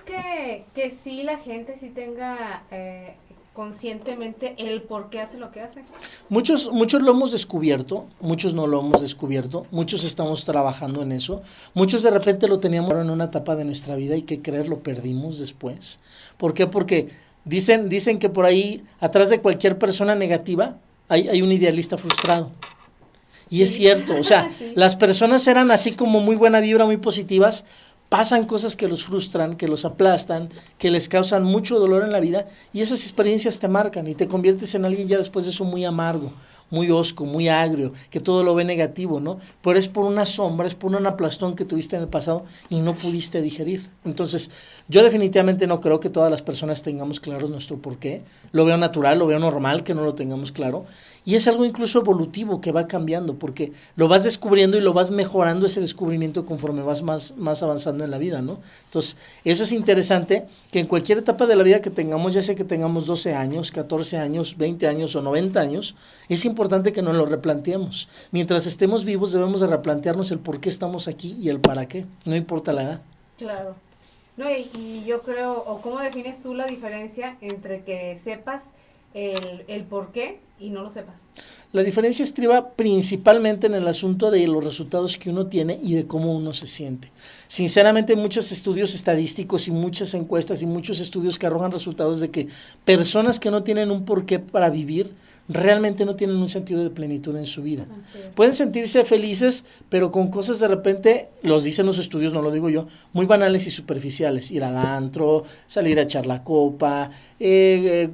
crees que sí la gente sí tenga conscientemente el por qué hace lo que hace? Muchos lo hemos descubierto, muchos no lo hemos descubierto, muchos estamos trabajando en eso, muchos de repente lo teníamos en una etapa de nuestra vida y que creer lo perdimos después. ¿Por qué? Porque dicen que por ahí, atrás de cualquier persona negativa, hay un idealista frustrado. Y es Sí, cierto, o sea, sí, las personas eran así como muy buena vibra, muy positivas, pasan cosas que los frustran, que los aplastan, que les causan mucho dolor en la vida y esas experiencias te marcan y te conviertes en alguien ya después de eso muy amargo, muy hosco, muy agrio, que todo lo ve negativo, ¿no? Pero es por una sombra, es por un aplastón que tuviste en el pasado y no pudiste digerir. Entonces, yo definitivamente no creo que todas las personas tengamos claro nuestro porqué. Lo veo natural, lo veo normal que no lo tengamos claro. Y es algo incluso evolutivo que va cambiando, porque lo vas descubriendo y lo vas mejorando ese descubrimiento conforme vas más avanzando en la vida, ¿no? Entonces, eso es interesante, que en cualquier etapa de la vida que tengamos, ya sea que tengamos 12 años, 14 años, 20 años o 90 años, es importante que nos lo replanteemos. Mientras estemos vivos debemos de replantearnos el por qué estamos aquí y el para qué, no importa la edad. claro. No, y yo creo, o cómo defines tú la diferencia entre que sepas el por qué y no lo sepas. La diferencia estriba principalmente en el asunto de los resultados que uno tiene y de cómo uno se siente. Sinceramente, hay muchos estudios estadísticos y muchas encuestas y muchos estudios que arrojan resultados de que personas que no tienen un porqué para vivir realmente no tienen un sentido de plenitud en su vida. Así es. Pueden sentirse felices, pero con cosas de repente, los dicen los estudios, no lo digo yo, muy banales y superficiales. Ir al antro, salir a echar la copa,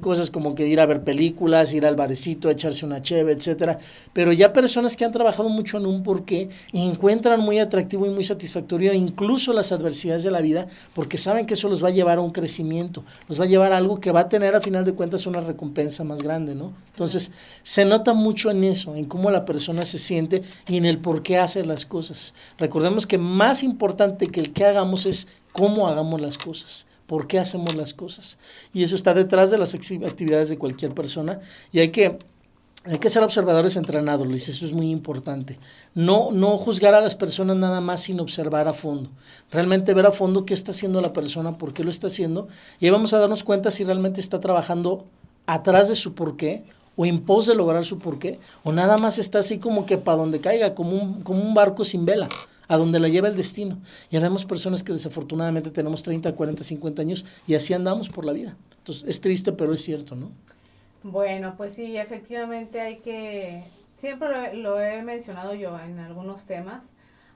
cosas como que ir a ver películas, ir al barecito, echarse una cheve, etcétera. Pero ya personas que han trabajado mucho en un porqué encuentran muy atractivo y muy satisfactorio incluso las adversidades de la vida, porque saben que eso los va a llevar a un crecimiento, los va a llevar a algo que va a tener a final de cuentas una recompensa más grande, ¿no? Claro. Entonces, se nota mucho en eso, en cómo la persona se siente y en el por qué hace las cosas. Recordemos que más importante que el que hagamos es cómo hagamos las cosas, por qué hacemos las cosas. Y eso está detrás de las actividades de cualquier persona y hay que ser observadores entrenados, Luis, eso es muy importante. No juzgar a las personas nada más sin observar a fondo. Realmente ver a fondo qué está haciendo la persona, por qué lo está haciendo, y ahí vamos a darnos cuenta si realmente está trabajando atrás de su porqué o en pos de lograr su porqué, o nada más está así como que para donde caiga, como un barco sin vela, a donde la lleva el destino. Y vemos personas que desafortunadamente tenemos 30, 40, 50 años y así andamos por la vida. Entonces es triste, pero es cierto, ¿no? Bueno, pues sí, efectivamente hay que, siempre lo he mencionado yo en algunos temas,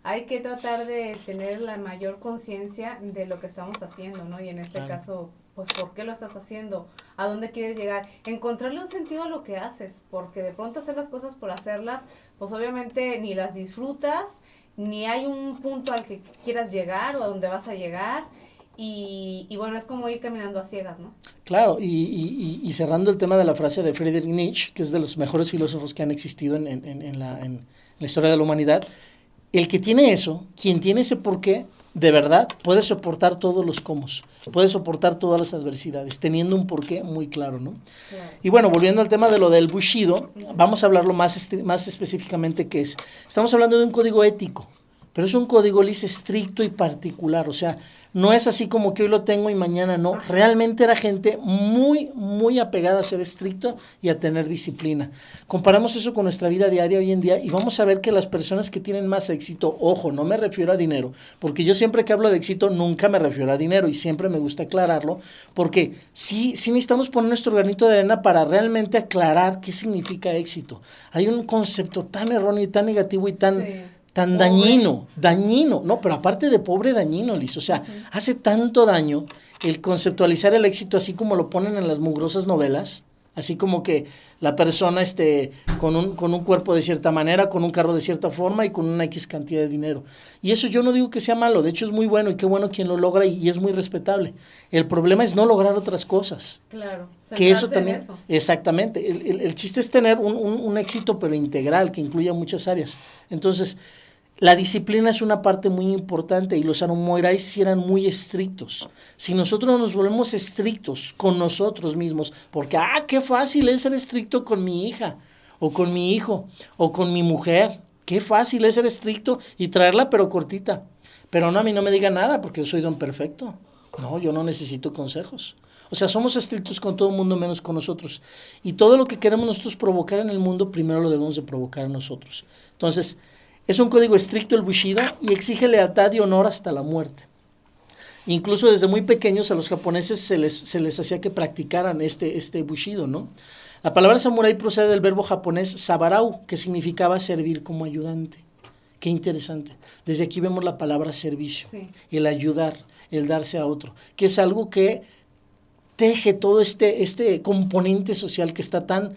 hay que tratar de tener la mayor conciencia de lo que estamos haciendo, ¿no? Y en este Claro. caso, pues, ¿por qué lo estás haciendo? ¿A dónde quieres llegar? Encontrarle un sentido a lo que haces, porque de pronto hacer las cosas por hacerlas, pues obviamente ni las disfrutas, ni hay un punto al que quieras llegar o a donde vas a llegar, y bueno, es como ir caminando a ciegas, ¿no? Claro, y cerrando el tema de la frase de Friedrich Nietzsche, que es de los mejores filósofos que han existido en la historia de la humanidad, el que tiene eso, quien tiene ese porqué, de verdad, puede soportar todos los comos, puede soportar todas las adversidades, teniendo un porqué muy claro, ¿no? Claro. Y bueno, volviendo al tema de lo del Bushido, Ujú. vamos a hablarlo más específicamente qué es. Estamos hablando de un código ético, pero es un código LIS estricto y particular, o sea, no es así como que hoy lo tengo y mañana no. Ajá. Realmente era gente muy, muy apegada a ser estricto y a tener disciplina. Comparamos eso con nuestra vida diaria hoy en día y vamos a ver que las personas que tienen más éxito, ojo, no me refiero a dinero, porque yo siempre que hablo de éxito nunca me refiero a dinero y siempre me gusta aclararlo, porque sí necesitamos poner nuestro granito de arena para realmente aclarar qué significa éxito. Hay un concepto tan erróneo y tan negativo y Sí. tan Pobre. dañino, no, pero aparte de pobre, dañino, Liz, o sea, Ujú. hace tanto daño el conceptualizar el éxito así como lo ponen en las mugrosas novelas, así como que la persona con un cuerpo de cierta manera, con un carro de cierta forma y con una X cantidad de dinero. Y eso yo no digo que sea malo, de hecho es muy bueno y qué bueno quien lo logra y es muy respetable. El problema es no lograr otras cosas, Claro, que eso centrarse en también, eso. exactamente, el chiste es tener un éxito pero integral, que incluya muchas áreas. Entonces, la disciplina es una parte muy importante y los samuráis sí eran muy estrictos. Si nosotros nos volvemos estrictos con nosotros mismos, porque, qué fácil es ser estricto con mi hija, o con mi hijo, o con mi mujer, qué fácil es ser estricto y traerla pero cortita. Pero no, a mí no me diga nada porque yo soy don perfecto. No, yo no necesito consejos. O sea, somos estrictos con todo el mundo menos con nosotros. Y todo lo que queremos nosotros provocar en el mundo, primero lo debemos de provocar en nosotros. Entonces, es un código estricto el Bushido y exige lealtad y honor hasta la muerte. Incluso desde muy pequeños a los japoneses se les hacía que practicaran este Bushido, ¿no? La palabra samurái procede del verbo japonés sabarau, que significaba servir como ayudante. Qué interesante. Desde aquí vemos la palabra servicio, Sí. el ayudar, el darse a otro, que es algo que teje todo este componente social que está tan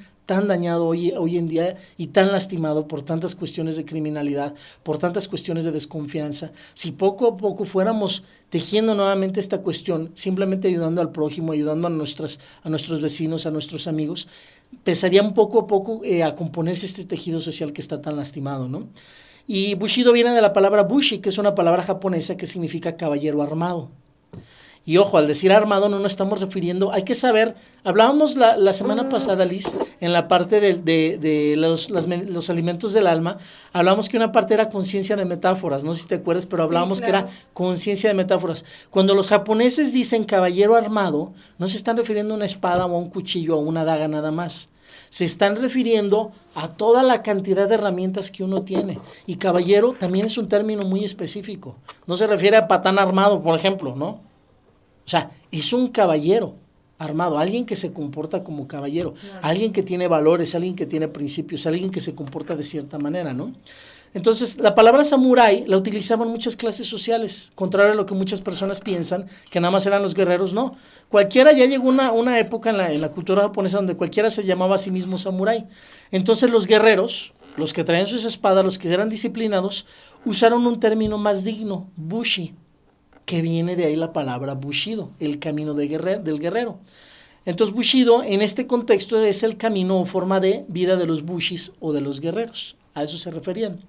dañado hoy en día y tan lastimado por tantas cuestiones de criminalidad, por tantas cuestiones de desconfianza. Si poco a poco fuéramos tejiendo nuevamente esta cuestión, simplemente ayudando al prójimo, ayudando a nuestros vecinos, a nuestros amigos, empezarían poco a poco a componerse este tejido social que está tan lastimado, ¿no? Y Bushido viene de la palabra Bushi, que es una palabra japonesa que significa caballero armado. Y ojo, al decir armado no nos estamos refiriendo, hay que saber, hablábamos la semana pasada, Liz, en la parte de los alimentos del alma, hablamos que una parte era conciencia de metáforas, no sé si te acuerdas, pero Sí, hablábamos claro. que era conciencia de metáforas. Cuando los japoneses dicen caballero armado, no se están refiriendo a una espada o a un cuchillo o a una daga nada más. Se están refiriendo a toda la cantidad de herramientas que uno tiene. Y caballero también es un término muy específico. No se refiere a patán armado, por ejemplo, ¿no? O sea, es un caballero armado, alguien que se comporta como caballero, Claro. alguien que tiene valores, alguien que tiene principios, alguien que se comporta de cierta manera, ¿no? Entonces, la palabra samurái la utilizaban muchas clases sociales, contrario a lo que muchas personas piensan, que nada más eran los guerreros, no. Cualquiera, ya llegó una época en la cultura japonesa donde cualquiera se llamaba a sí mismo samurái. Entonces, los guerreros, los que traían sus espadas, los que eran disciplinados, usaron un término más digno, bushi, que viene de ahí la palabra Bushido, el camino del guerrero. Entonces Bushido en este contexto es el camino o forma de vida de los Bushis o de los guerreros, a eso se referían.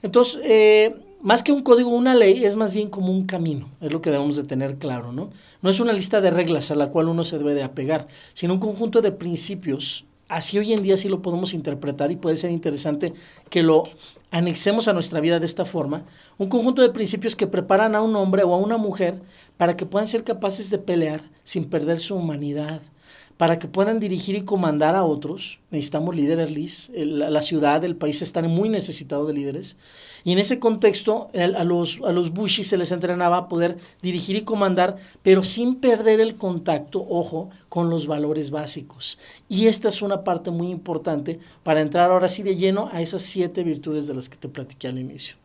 Entonces, más que un código, una ley, es más bien como un camino, es lo que debemos de tener claro, ¿no? No es una lista de reglas a la cual uno se debe de apegar, sino un conjunto de principios. Así hoy en día sí lo podemos interpretar y puede ser interesante que lo anexemos a nuestra vida de esta forma. Un conjunto de principios que preparan a un hombre o a una mujer para que puedan ser capaces de pelear sin perder su humanidad, para que puedan dirigir y comandar a otros. Necesitamos líderes, Liz. La ciudad, el país están muy necesitados de líderes. Y en ese contexto, a los Bushis se les entrenaba a poder dirigir y comandar, pero sin perder el contacto, ojo, con los valores básicos. Y esta es una parte muy importante para entrar ahora sí de lleno a esas 7 virtudes de las que te platiqué al inicio.